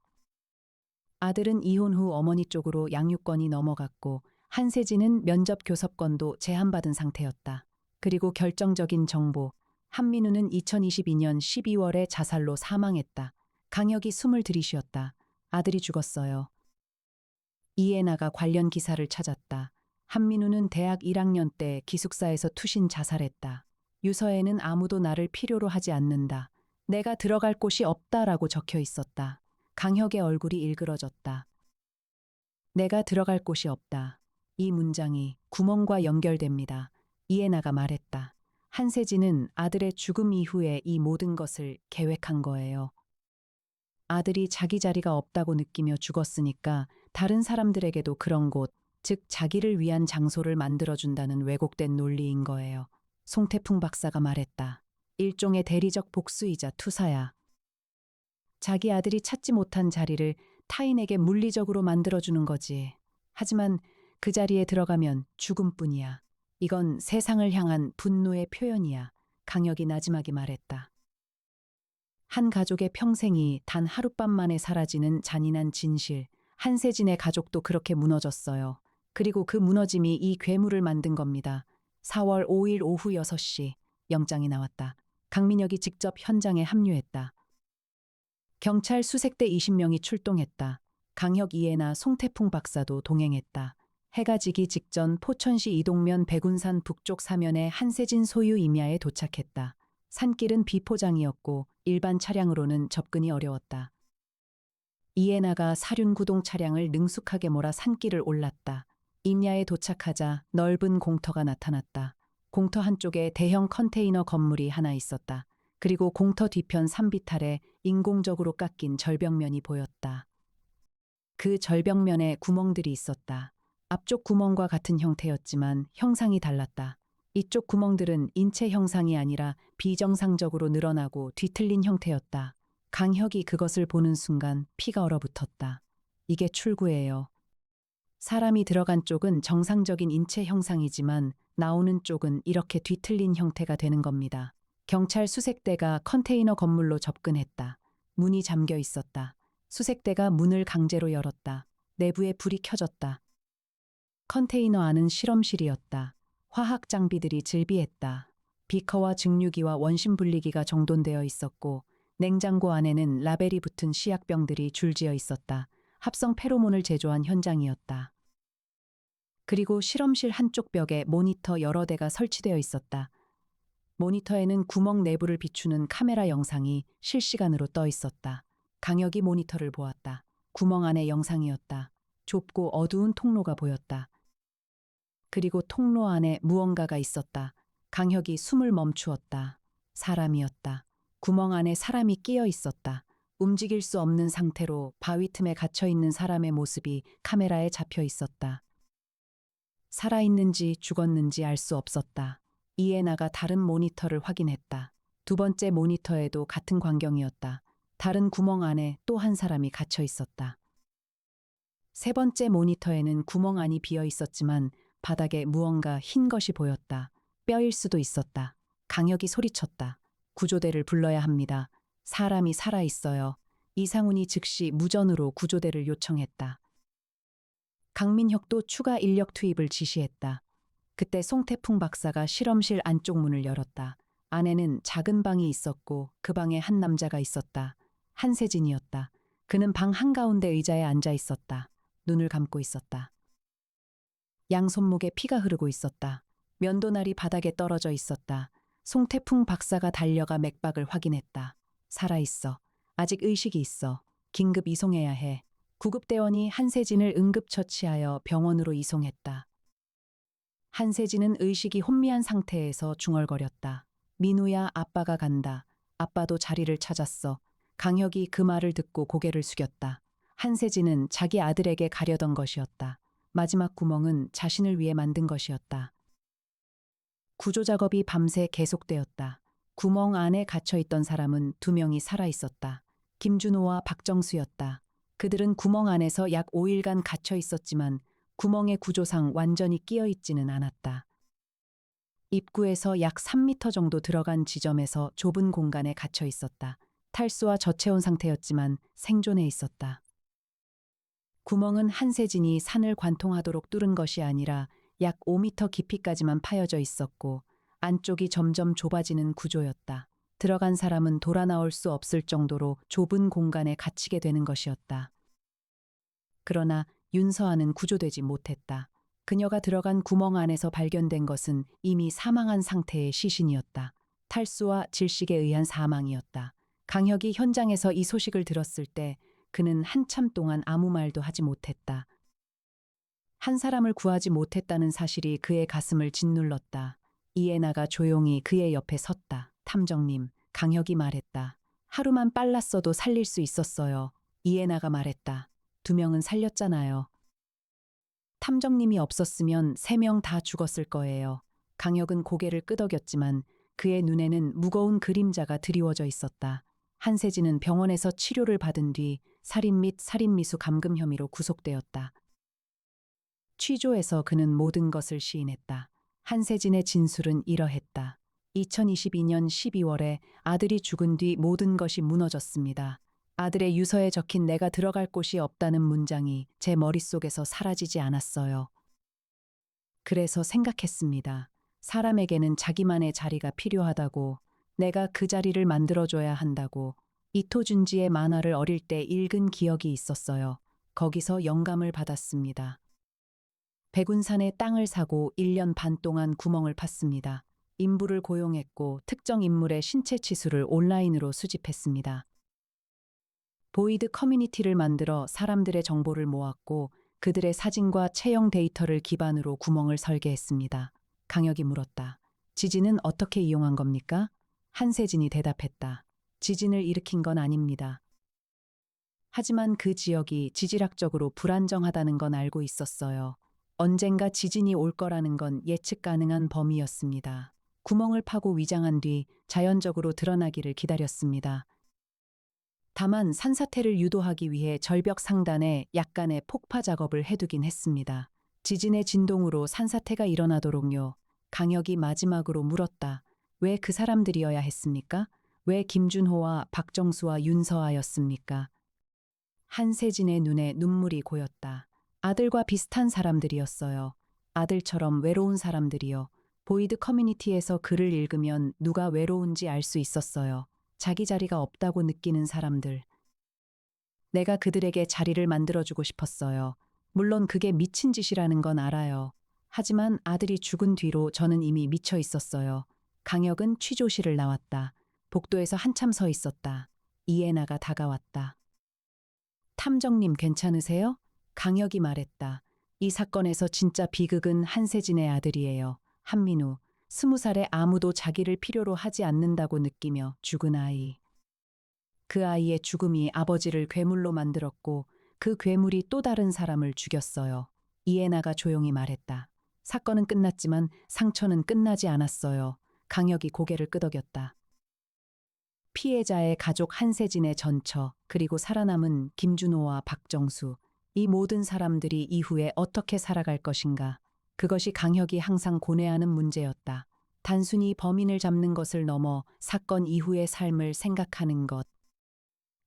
아들은 이혼 후 어머니 쪽으로 양육권이 넘어갔고 한세진은 면접 교섭권도 제한받은 상태였다. 그리고 결정적인 정보. 한민우는 2022년 12월에 자살로 사망했다. 강혁이 숨을 들이쉬었다. 아들이 죽었어요. 이에나가 관련 기사를 찾았다. 한민우는 대학 1학년 때 기숙사에서 투신 자살했다. 유서에는 아무도 나를 필요로 하지 않는다. 내가 들어갈 곳이 없다라고 적혀 있었다. 강혁의 얼굴이 일그러졌다. 내가 들어갈 곳이 없다. 이 문장이 구멍과 연결됩니다. 이에나가 말했다. 한세진은 아들의 죽음 이후에 이 모든 것을 계획한 거예요. 아들이 자기 자리가 없다고 느끼며 죽었으니까 다른 사람들에게도 그런 곳, 즉 자기를 위한 장소를 만들어준다는 왜곡된 논리인 거예요. 송태풍 박사가 말했다. 일종의 대리적 복수이자 투사야. 자기 아들이 찾지 못한 자리를 타인에게 물리적으로 만들어주는 거지. 하지만 그 자리에 들어가면 죽음뿐이야. 이건 세상을 향한 분노의 표현이야. 강혁이 나지막이 말했다. 한 가족의 평생이 단 하룻밤 만에 사라지는 잔인한 진실. 한세진의 가족도 그렇게 무너졌어요. 그리고 그 무너짐이 이 괴물을 만든 겁니다. 4월 5일 오후 6시 영장이 나왔다. 강민혁이 직접 현장에 합류했다. 경찰 수색대 20명이 출동했다. 강혁 이에나 송태풍 박사도 동행했다. 해가 지기 직전 포천시 이동면 백운산 북쪽 사면의 한세진 소유 임야에 도착했다. 산길은 비포장이었고 일반 차량으로는 접근이 어려웠다. 이에나가 사륜구동 차량을 능숙하게 몰아 산길을 올랐다. 임야에 도착하자 넓은 공터가 나타났다. 공터 한쪽에 대형 컨테이너 건물이 하나 있었다. 그리고 공터 뒤편 산비탈에 인공적으로 깎인 절벽면이 보였다. 그 절벽면에 구멍들이 있었다. 앞쪽 구멍과 같은 형태였지만 형상이 달랐다. 이쪽 구멍들은 인체 형상이 아니라 비정상적으로 늘어나고 뒤틀린 형태였다. 강혁이 그것을 보는 순간 피가 얼어붙었다. 이게 출구예요. 사람이 들어간 쪽은 정상적인 인체 형상이지만 나오는 쪽은 이렇게 뒤틀린 형태가 되는 겁니다. 경찰 수색대가 컨테이너 건물로 접근했다. 문이 잠겨 있었다. 수색대가 문을 강제로 열었다. 내부에 불이 켜졌다. 컨테이너 안은 실험실이었다. 화학 장비들이 즐비했다. 비커와 증류기와 원심 분리기가 정돈되어 있었고 냉장고 안에는 라벨이 붙은 시약병들이 줄지어 있었다. 합성 페로몬을 제조한 현장이었다. 그리고 실험실 한쪽 벽에 모니터 여러 대가 설치되어 있었다. 모니터에는 구멍 내부를 비추는 카메라 영상이 실시간으로 떠 있었다. 강혁이 모니터를 보았다. 구멍 안에 영상이었다. 좁고 어두운 통로가 보였다. 그리고 통로 안에 무언가가 있었다. 강혁이 숨을 멈추었다. 사람이었다. 구멍 안에 사람이 끼어 있었다. 움직일 수 없는 상태로 바위 틈에 갇혀 있는 사람의 모습이 카메라에 잡혀 있었다. 살아있는지 죽었는지 알 수 없었다. 이에나가 다른 모니터를 확인했다. 두 번째 모니터에도 같은 광경이었다. 다른 구멍 안에 또 한 사람이 갇혀 있었다. 세 번째 모니터에는 구멍 안이 비어 있었지만 바닥에 무언가 흰 것이 보였다. 뼈일 수도 있었다. 강혁이 소리쳤다. 구조대를 불러야 합니다. 사람이 살아있어요. 이상훈이 즉시 무전으로 구조대를 요청했다. 강민혁도 추가 인력 투입을 지시했다. 그때 송태풍 박사가 실험실 안쪽 문을 열었다. 안에는 작은 방이 있었고 그 방에 한 남자가 있었다. 한세진이었다. 그는 방 한가운데 의자에 앉아 있었다. 눈을 감고 있었다. 양손목에 피가 흐르고 있었다. 면도날이 바닥에 떨어져 있었다. 송태풍 박사가 달려가 맥박을 확인했다. 살아있어. 아직 의식이 있어. 긴급 이송해야 해. 구급대원이 한세진을 응급처치하여 병원으로 이송했다. 한세진은 의식이 혼미한 상태에서 중얼거렸다. 민우야, 아빠가 간다. 아빠도 자리를 찾았어. 강혁이 그 말을 듣고 고개를 숙였다. 한세진은 자기 아들에게 가려던 것이었다. 마지막 구멍은 자신을 위해 만든 것이었다. 구조 작업이 밤새 계속되었다. 구멍 안에 갇혀있던 사람은 두 명이 살아있었다. 김준호와 박정수였다. 그들은 구멍 안에서 약 5일간 갇혀 있었지만 구멍의 구조상 완전히 끼어 있지는 않았다. 입구에서 약 3m 정도 들어간 지점에서 좁은 공간에 갇혀 있었다. 탈수와 저체온 상태였지만 생존해 있었다. 구멍은 한세진이 산을 관통하도록 뚫은 것이 아니라 약 5m 깊이까지만 파여져 있었고 안쪽이 점점 좁아지는 구조였다. 들어간 사람은 돌아 나올 수 없을 정도로 좁은 공간에 갇히게 되는 것이었다. 그러나 윤서아는 구조되지 못했다. 그녀가 들어간 구멍 안에서 발견된 것은 이미 사망한 상태의 시신이었다. 탈수와 질식에 의한 사망이었다. 강혁이 현장에서 이 소식을 들었을 때 그는 한참 동안 아무 말도 하지 못했다. 한 사람을 구하지 못했다는 사실이 그의 가슴을 짓눌렀다. 이에나가 조용히 그의 옆에 섰다. 탐정님, 강혁이 말했다. 하루만 빨랐어도 살릴 수 있었어요. 이에나가 말했다. 2명은 살렸잖아요. 탐정님이 없었으면 3명 다 죽었을 거예요. 강혁은 고개를 끄덕였지만 그의 눈에는 무거운 그림자가 드리워져 있었다. 한세진은 병원에서 치료를 받은 뒤 살인 및 살인미수 감금 혐의로 구속되었다. 취조에서 그는 모든 것을 시인했다. 한세진의 진술은 이러했다. 2022년 12월에 아들이 죽은 뒤 모든 것이 무너졌습니다. 아들의 유서에 적힌 내가 들어갈 곳이 없다는 문장이 제 머릿속에서 사라지지 않았어요. 그래서 생각했습니다. 사람에게는 자기만의 자리가 필요하다고, 내가 그 자리를 만들어줘야 한다고. 이토준지의 만화를 어릴 때 읽은 기억이 있었어요. 거기서 영감을 받았습니다. 백운산에 땅을 사고 1년 반 동안 구멍을 팠습니다. 인부를 고용했고 특정 인물의 신체 치수를 온라인으로 수집했습니다. 보이드 커뮤니티를 만들어 사람들의 정보를 모았고 그들의 사진과 체형 데이터를 기반으로 구멍을 설계했습니다. 강혁이 물었다. 지진은 어떻게 이용한 겁니까? 한세진이 대답했다. 지진을 일으킨 건 아닙니다. 하지만 그 지역이 지질학적으로 불안정하다는 건 알고 있었어요. 언젠가 지진이 올 거라는 건 예측 가능한 범위였습니다. 구멍을 파고 위장한 뒤 자연적으로 드러나기를 기다렸습니다. 다만 산사태를 유도하기 위해 절벽 상단에 약간의 폭파 작업을 해두긴 했습니다. 지진의 진동으로 산사태가 일어나도록요. 강혁이 마지막으로 물었다. 왜 그 사람들이어야 했습니까? 왜 김준호와 박정수와 윤서아였습니까? 한세진의 눈에 눈물이 고였다. 아들과 비슷한 사람들이었어요. 아들처럼 외로운 사람들이요. 보이드 커뮤니티에서 글을 읽으면 누가 외로운지 알 수 있었어요. 자기 자리가 없다고 느끼는 사람들. 내가 그들에게 자리를 만들어주고 싶었어요. 물론 그게 미친 짓이라는 건 알아요. 하지만 아들이 죽은 뒤로 저는 이미 미쳐 있었어요. 강혁은 취조실을 나왔다. 복도에서 한참 서 있었다. 이해나가 다가왔다. 탐정님 괜찮으세요? 강혁이 말했다. 이 사건에서 진짜 비극은 한세진의 아들이에요. 한민우. 20살에 아무도 자기를 필요로 하지 않는다고 느끼며 죽은 아이. 그 아이의 죽음이 아버지를 괴물로 만들었고 그 괴물이 또 다른 사람을 죽였어요. 이해나가 조용히 말했다. 사건은 끝났지만 상처는 끝나지 않았어요. 강혁이 고개를 끄덕였다. 피해자의 가족 한세진의 전처, 그리고 살아남은 김준호와 박정수, 이 모든 사람들이 이후에 어떻게 살아갈 것인가. 그것이 강혁이 항상 고뇌하는 문제였다. 단순히 범인을 잡는 것을 넘어 사건 이후의 삶을 생각하는 것.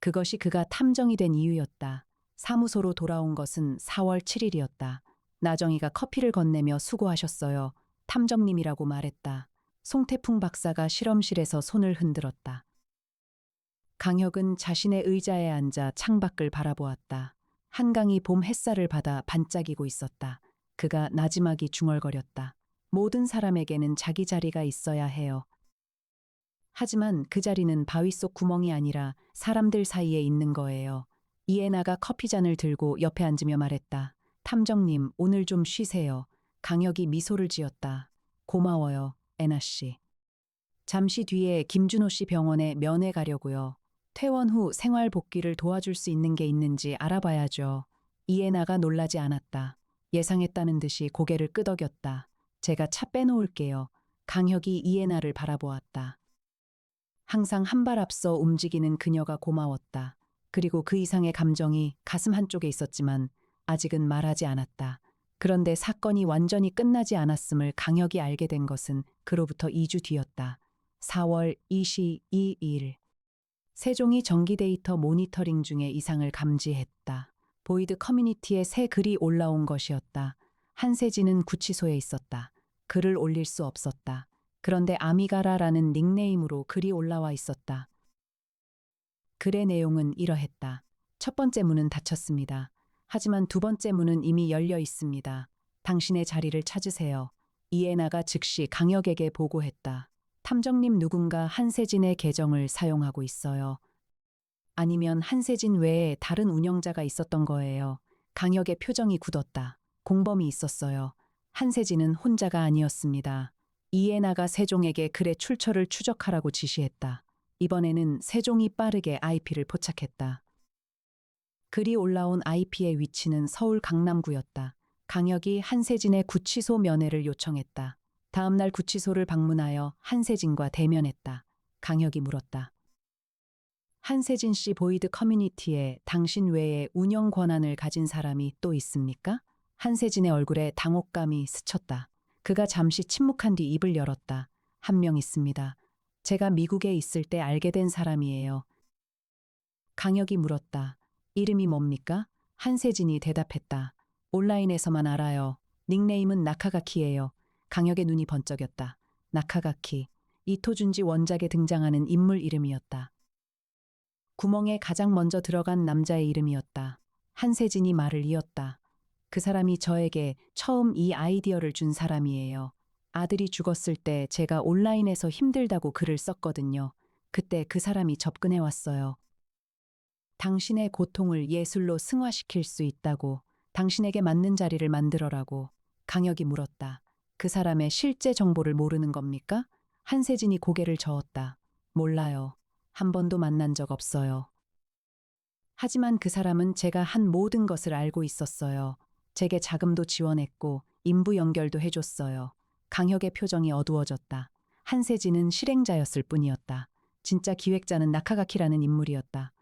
그것이 그가 탐정이 된 이유였다. 사무소로 돌아온 것은 4월 7일이었다. 나정이가 커피를 건네며 수고하셨어요. 탐정님이라고 말했다. 송태풍 박사가 실험실에서 손을 흔들었다. 강혁은 자신의 의자에 앉아 창밖을 바라보았다. 한강이 봄 햇살을 받아 반짝이고 있었다. 그가 나지막이 중얼거렸다. 모든 사람에게는 자기 자리가 있어야 해요. 하지만 그 자리는 바위 속 구멍이 아니라 사람들 사이에 있는 거예요. 이해나가 커피잔을 들고 옆에 앉으며 말했다. 탐정님, 오늘 좀 쉬세요. 강혁이 미소를 지었다. 고마워요, 애나 씨. 잠시 뒤에 김준호 씨 병원에 면회 가려고요. 퇴원 후 생활 복귀를 도와줄 수 있는 게 있는지 알아봐야죠. 이해나가 놀라지 않았다. 예상했다는 듯이 고개를 끄덕였다. 제가 차 빼놓을게요. 강혁이 이해나를 바라보았다. 항상 한 발 앞서 움직이는 그녀가 고마웠다. 그리고 그 이상의 감정이 가슴 한쪽에 있었지만 아직은 말하지 않았다. 그런데 사건이 완전히 끝나지 않았음을 강혁이 알게 된 것은 그로부터 2주 뒤였다. 4월 22일. 세종이 전기 데이터 모니터링 중에 이상을 감지했다. 보이드 커뮤니티에 새 글이 올라온 것이었다. 한세진은 구치소에 있었다. 글을 올릴 수 없었다. 그런데 아미가라라는 닉네임으로 글이 올라와 있었다. 글의 내용은 이러했다. 첫 번째 문은 닫혔습니다. 하지만 두 번째 문은 이미 열려 있습니다. 당신의 자리를 찾으세요. 이해나가 즉시 강혁에게 보고했다. 탐정님, 누군가 한세진의 계정을 사용하고 있어요. 아니면 한세진 외에 다른 운영자가 있었던 거예요. 강혁의 표정이 굳었다. 공범이 있었어요. 한세진은 혼자가 아니었습니다. 이해나가 세종에게 글의 출처를 추적하라고 지시했다. 이번에는 세종이 빠르게 IP를 포착했다. 글이 올라온 IP의 위치는 서울 강남구였다. 강혁이 한세진의 구치소 면회를 요청했다. 다음 날 구치소를 방문하여 한세진과 대면했다. 강혁이 물었다. 한세진 씨, 보이드 커뮤니티에 당신 외에 운영 권한을 가진 사람이 또 있습니까? 한세진의 얼굴에 당혹감이 스쳤다. 그가 잠시 침묵한 뒤 입을 열었다. 한 명 있습니다. 제가 미국에 있을 때 알게 된 사람이에요. 강혁이 물었다. 이름이 뭡니까? 한세진이 대답했다. 온라인에서만 알아요. 닉네임은 나카가키예요. 강혁의 눈이 번쩍였다. 나카가키. 이토준지 원작에 등장하는 인물 이름이었다. 구멍에 가장 먼저 들어간 남자의 이름이었다. 한세진이 말을 이었다. 그 사람이 저에게 처음 이 아이디어를 준 사람이에요. 아들이 죽었을 때 제가 온라인에서 힘들다고 글을 썼거든요. 그때 그 사람이 접근해 왔어요. 당신의 고통을 예술로 승화시킬 수 있다고, 당신에게 맞는 자리를 만들어라고. 강혁이 물었다. 그 사람의 실제 정보를 모르는 겁니까? 한세진이 고개를 저었다. 몰라요. 한 번도 만난 적 없어요. 하지만 그 사람은 제가 한 모든 것을 알고 있었어요. 제게 자금도 지원했고 인부 연결도 해줬어요. 강혁의 표정이 어두워졌다. 한세진은 실행자였을 뿐이었다. 진짜 기획자는 나카가키라는 인물이었다.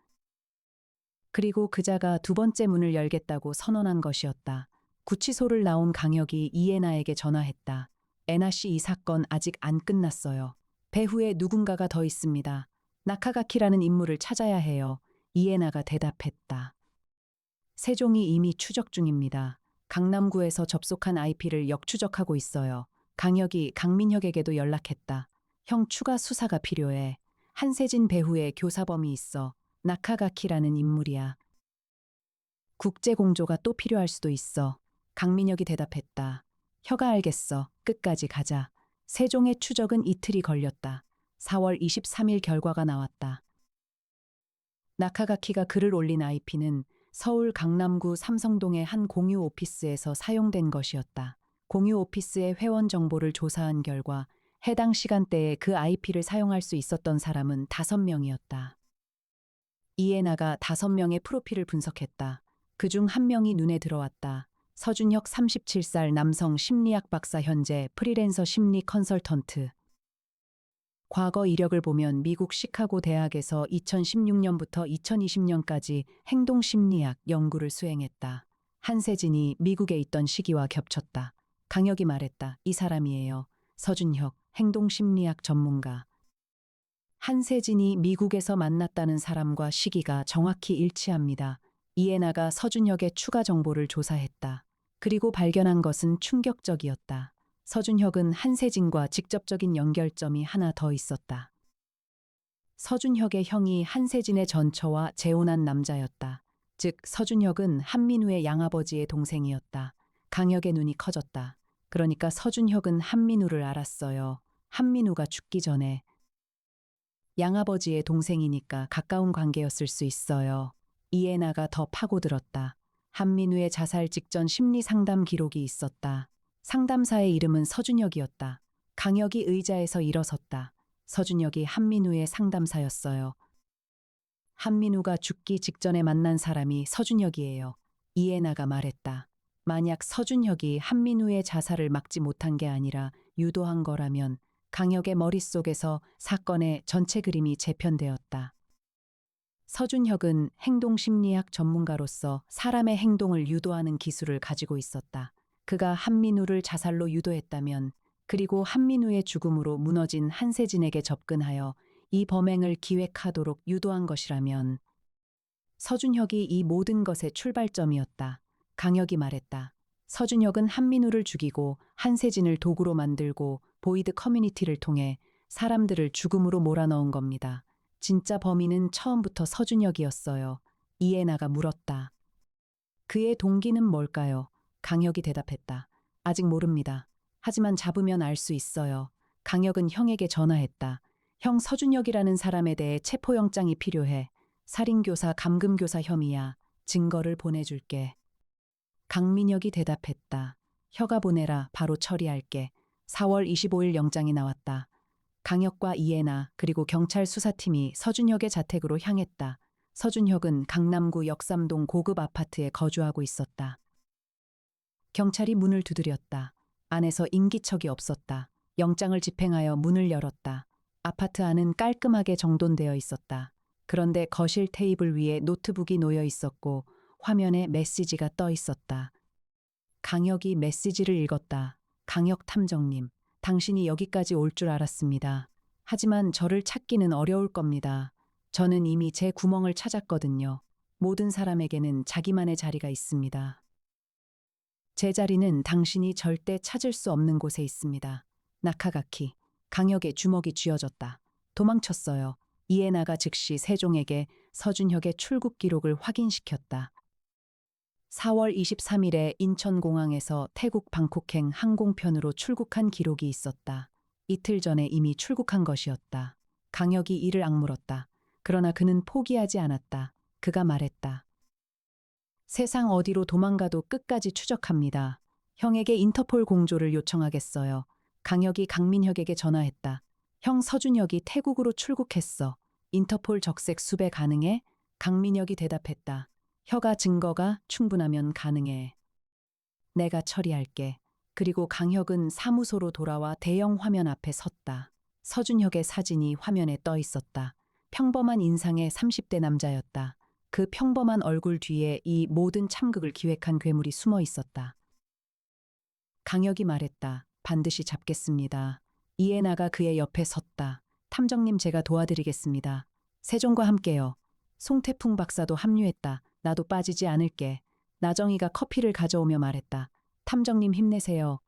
그리고 그자가 두 번째 문을 열겠다고 선언한 것이었다. 구치소를 나온 강혁이 이에나에게 전화했다. 에나 씨, 이 사건 아직 안 끝났어요. 배후에 누군가가 더 있습니다. 나카가키라는 인물을 찾아야 해요. 이에나가 대답했다. 세종이 이미 추적 중입니다. 강남구에서 접속한 IP를 역추적하고 있어요. 강혁이 강민혁에게도 연락했다. 형, 추가 수사가 필요해. 한세진 배후에 교사범이 있어. 나카가키라는 인물이야. 국제공조가 또 필요할 수도 있어. 강민혁이 대답했다. 혀가 알겠어. 끝까지 가자. 세종의 추적은 이틀이 걸렸다. 4월 23일 결과가 나왔다. 나카가키가 글을 올린 IP는 서울 강남구 삼성동의 한 공유 오피스에서 사용된 것이었다. 공유 오피스의 회원 정보를 조사한 결과 해당 시간대에 그 IP를 사용할 수 있었던 사람은 5명이었다. 이에나가 5명의 프로필을 분석했다. 그중 1명이 눈에 들어왔다. 서준혁 37살 남성 심리학 박사, 현재 프리랜서 심리 컨설턴트. 과거 이력을 보면 미국 시카고 대학에서 2016년부터 2020년까지 행동심리학 연구를 수행했다. 한세진이 미국에 있던 시기와 겹쳤다. 강혁이 말했다. 이 사람이에요. 서준혁, 행동심리학 전문가. 한세진이 미국에서 만났다는 사람과 시기가 정확히 일치합니다. 이에나가 서준혁의 추가 정보를 조사했다. 그리고 발견한 것은 충격적이었다. 서준혁은 한세진과 직접적인 연결점이 하나 더 있었다. 서준혁의 형이 한세진의 전처와 재혼한 남자였다. 즉, 서준혁은 한민우의 양아버지의 동생이었다. 강혁의 눈이 커졌다. 그러니까 서준혁은 한민우를 알았어요. 한민우가 죽기 전에. 양아버지의 동생이니까 가까운 관계였을 수 있어요. 이에나가 더 파고들었다. 한민우의 자살 직전 심리 상담 기록이 있었다. 상담사의 이름은 서준혁이었다. 강혁이 의자에서 일어섰다. 서준혁이 한민우의 상담사였어요. 한민우가 죽기 직전에 만난 사람이 서준혁이에요. 이에나가 말했다. 만약 서준혁이 한민우의 자살을 막지 못한 게 아니라 유도한 거라면 강혁의 머릿속에서 사건의 전체 그림이 재편되었다. 서준혁은 행동심리학 전문가로서 사람의 행동을 유도하는 기술을 가지고 있었다. 그가 한민우를 자살로 유도했다면, 그리고 한민우의 죽음으로 무너진 한세진에게 접근하여 이 범행을 기획하도록 유도한 것이라면, 서준혁이 이 모든 것의 출발점이었다. 강혁이 말했다. 서준혁은 한민우를 죽이고 한세진을 도구로 만들고 보이드 커뮤니티를 통해 사람들을 죽음으로 몰아넣은 겁니다. 진짜 범인은 처음부터 서준혁이었어요. 이에나가 물었다. 그의 동기는 뭘까요? 강혁이 대답했다. 아직 모릅니다. 하지만 잡으면 알 수 있어요. 강혁은 형에게 전화했다. 형, 서준혁이라는 사람에 대해 체포영장이 필요해. 살인교사, 감금교사 혐의야. 증거를 보내줄게. 강민혁이 대답했다. 혀가 보내라. 바로 처리할게. 4월 25일 영장이 나왔다. 강혁과 이에나 그리고 경찰 수사팀이 서준혁의 자택으로 향했다. 서준혁은 강남구 역삼동 고급 아파트에 거주하고 있었다. 경찰이 문을 두드렸다. 안에서 인기척이 없었다. 영장을 집행하여 문을 열었다. 아파트 안은 깔끔하게 정돈되어 있었다. 그런데 거실 테이블 위에 노트북이 놓여 있었고 화면에 메시지가 떠 있었다. 강혁이 메시지를 읽었다. 강혁 탐정님, 당신이 여기까지 올 줄 알았습니다. 하지만 저를 찾기는 어려울 겁니다. 저는 이미 제 구멍을 찾았거든요. 모든 사람에게는 자기만의 자리가 있습니다. 제 자리는 당신이 절대 찾을 수 없는 곳에 있습니다. 나카가키. 강혁의 주먹이 쥐어졌다. 도망쳤어요. 이에나가 즉시 세종에게 서준혁의 출국 기록을 확인시켰다. 4월 23일에 인천공항에서 태국 방콕행 항공편으로 출국한 기록이 있었다. 이틀 전에 이미 출국한 것이었다. 강혁이 이를 악물었다. 그러나 그는 포기하지 않았다. 그가 말했다. 세상 어디로 도망가도 끝까지 추적합니다. 형에게 인터폴 공조를 요청하겠어요. 강혁이 강민혁에게 전화했다. 형, 서준혁이 태국으로 출국했어. 인터폴 적색 수배 가능해? 강민혁이 대답했다. 혀가 증거가 충분하면 가능해. 내가 처리할게. 그리고 강혁은 사무소로 돌아와 대형 화면 앞에 섰다. 서준혁의 사진이 화면에 떠 있었다. 평범한 인상의 30대 남자였다. 그 평범한 얼굴 뒤에 이 모든 참극을 기획한 괴물이 숨어 있었다. 강혁이 말했다. 반드시 잡겠습니다. 이해나가 그의 옆에 섰다. 탐정님 제가 도와드리겠습니다. 세종과 함께요. 송태풍 박사도 합류했다. 나도 빠지지 않을게. 나정이가 커피를 가져오며 말했다. 탐정님 힘내세요.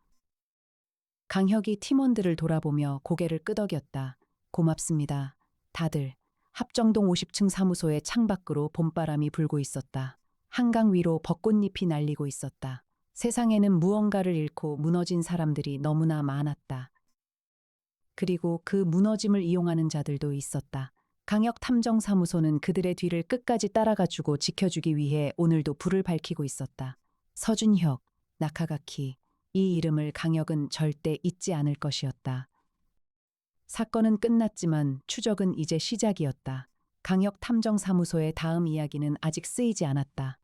강혁이 팀원들을 돌아보며 고개를 끄덕였다. 고맙습니다. 다들. 합정동 50층 사무소의 창밖으로 봄바람이 불고 있었다. 한강 위로 벚꽃잎이 날리고 있었다. 세상에는 무언가를 잃고 무너진 사람들이 너무나 많았다. 그리고 그 무너짐을 이용하는 자들도 있었다. 강혁 탐정사무소는 그들의 뒤를 끝까지 따라가주고 지켜주기 위해 오늘도 불을 밝히고 있었다. 서준혁, 나카가키, 이 이름을 강혁은 절대 잊지 않을 것이었다. 사건은 끝났지만 추적은 이제 시작이었다. 강혁 탐정사무소의 다음 이야기는 아직 쓰이지 않았다.